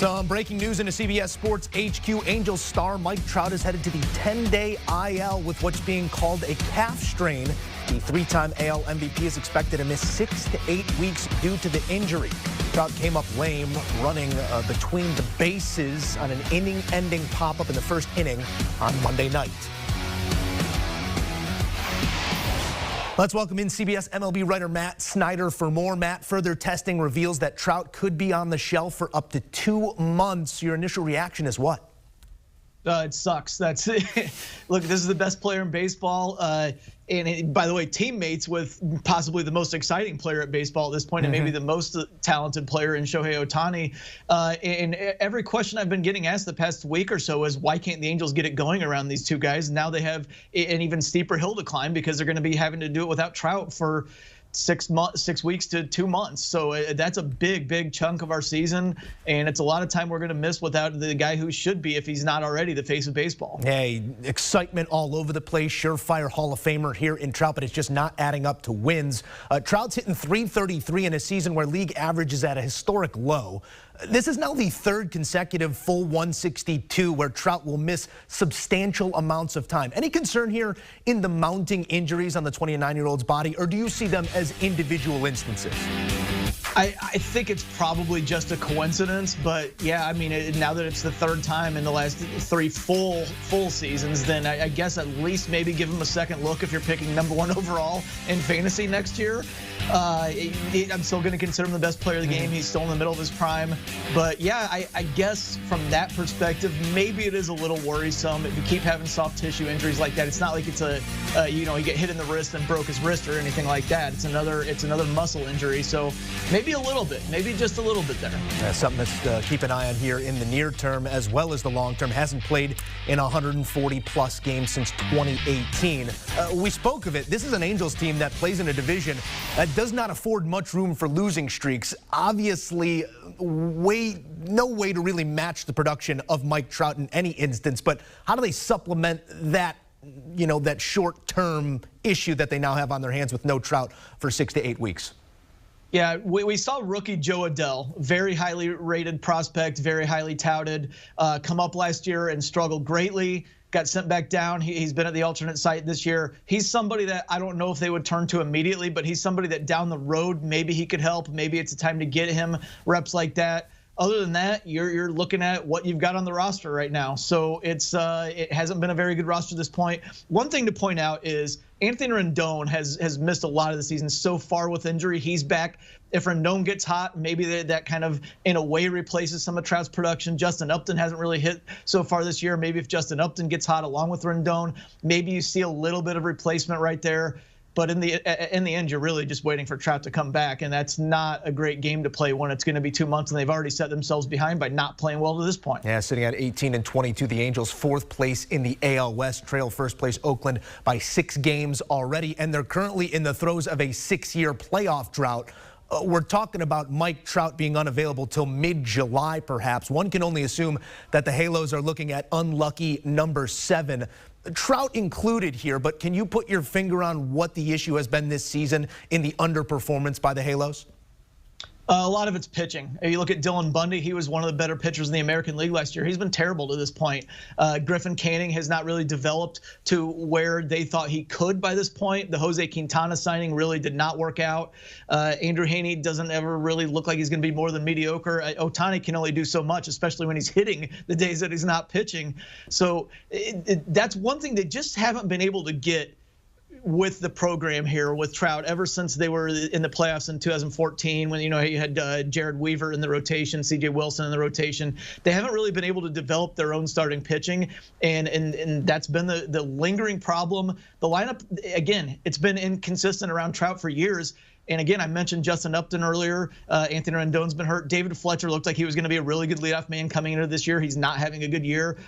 Some breaking news into CBS Sports HQ. Angels star Mike Trout is headed to the 10-day IL with what's being called a calf strain. The three-time AL MVP is expected to miss 6 to 8 weeks due to the injury. Trout came up lame running between the bases on an inning-ending pop-up in the first inning on Monday night. Let's welcome in CBS MLB writer Matt Snyder for more. Matt, further testing reveals that Trout could be on the shelf for up to 2 months. Your initial reaction is what? It sucks. That's look, this is the best player in baseball. And by the way, teammates with possibly the most exciting player at baseball at this point, and maybe the most talented player in Shohei Ohtani. And every question I've been getting asked the past week or so is, why can't the Angels get it going around these two guys? Now they have an even steeper hill to climb because they're going to be having to do it without Trout for 6 weeks to 2 months. So that's a big chunk of our season, and it's a lot of time we're going to miss without the guy who should be, if he's not already, the face of baseball. Hey, excitement all over the place. Surefire Hall of Famer here in Trout, but it's just not adding up to wins. Trout's hitting .333 in a season where league average is at a historic low. This is now the third consecutive full 162 where Trout will miss substantial amounts of time. Any concern here in the mounting injuries on the 29-year-old's body, or do you see them as individual instances? I think it's probably just a coincidence, but yeah, I mean, now that it's the third time in the last 3 full seasons, then I guess at least maybe give him a second look if you're picking #1 overall in fantasy next year. I'm still going to consider him the best player of the game. He's still in the middle of his prime. But yeah, I guess from that perspective, maybe it is a little worrisome. If you keep having soft tissue injuries like that, it's not like it's he get hit in the wrist and broke his wrist or anything like that. It's another muscle injury. So maybe a little bit, maybe just a little bit there. That's something to keep an eye on here in the near term as well as the long term. Hasn't played in 140+ games since 2018. We spoke of it. This is an Angels team that plays in a division that does not afford much room for losing streaks. Obviously, no way to really match the production of Mike Trout in any instance, but how do they supplement that, that short-term issue that they now have on their hands with no Trout for 6 to 8 weeks? Yeah, we saw rookie Joe Adell, very highly rated prospect, very highly touted, come up last year and struggled greatly. Got sent back down. He's been at the alternate site this year. He's somebody that I don't know if they would turn to immediately, but he's somebody that down the road maybe he could help. Maybe it's a time to get him reps like that. Other than that, you're looking at what you've got on the roster right now. So it hasn't been a very good roster at this point. One thing to point out is Anthony Rendon has missed a lot of the season so far with injury. He's back. If Rendon gets hot, maybe that kind of, in a way, replaces some of Trout's production. Justin Upton hasn't really hit so far this year. Maybe if Justin Upton gets hot along with Rendon, maybe you see a little bit of replacement right there. But in the end, you're really just waiting for Trout to come back, and that's not a great game to play when it's going to be 2 months, and they've already set themselves behind by not playing well to this point. Yeah, sitting at 18-22, the Angels 4th place in the AL West, trail first place Oakland by 6 games already, and they're currently in the throes of a 6-year playoff drought. We're talking about Mike Trout being unavailable till mid-July, perhaps. One can only assume that the Halos are looking at unlucky #7. Trout included here, but can you put your finger on what the issue has been this season in the underperformance by the Halos? A lot of it's pitching. You look at Dylan Bundy, he was one of the better pitchers in the American League last year. He's been terrible to this point. Griffin Canning has not really developed to where they thought he could by this point. The Jose Quintana signing really did not work out. Andrew Heaney doesn't ever really look like he's going to be more than mediocre. Ohtani can only do so much, especially when he's hitting the days that he's not pitching. So that's one thing they just haven't been able to get with the program here with Trout ever since they were in the playoffs in 2014 when you had Jared Weaver in the rotation, C.J. Wilson in the rotation. They haven't really been able to develop their own starting pitching, and that's been the lingering problem. The lineup, again, it's been inconsistent around Trout for years. And again, I mentioned Justin Upton earlier. Anthony Rendon's been hurt. David Fletcher looked like he was going to be a really good leadoff man coming into this year. He's not having a good year.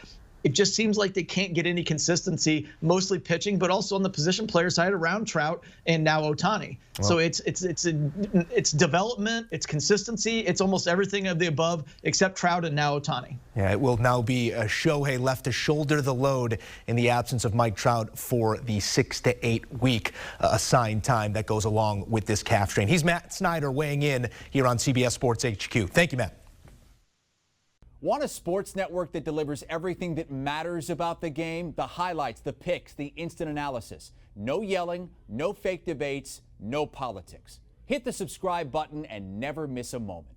It just seems like they can't get any consistency, mostly pitching, but also on the position player side around Trout and now Ohtani. Well, so it's development, it's consistency, it's almost everything of the above except Trout and now Ohtani. Yeah, it will now be Shohei left to shoulder the load in the absence of Mike Trout for the 6 to 8 week assigned time that goes along with this calf strain. He's Matt Snyder weighing in here on CBS Sports HQ. Thank you, Matt. Want a sports network that delivers everything that matters about the game? The highlights, the picks, the instant analysis. No yelling, no fake debates, no politics. Hit the subscribe button and never miss a moment.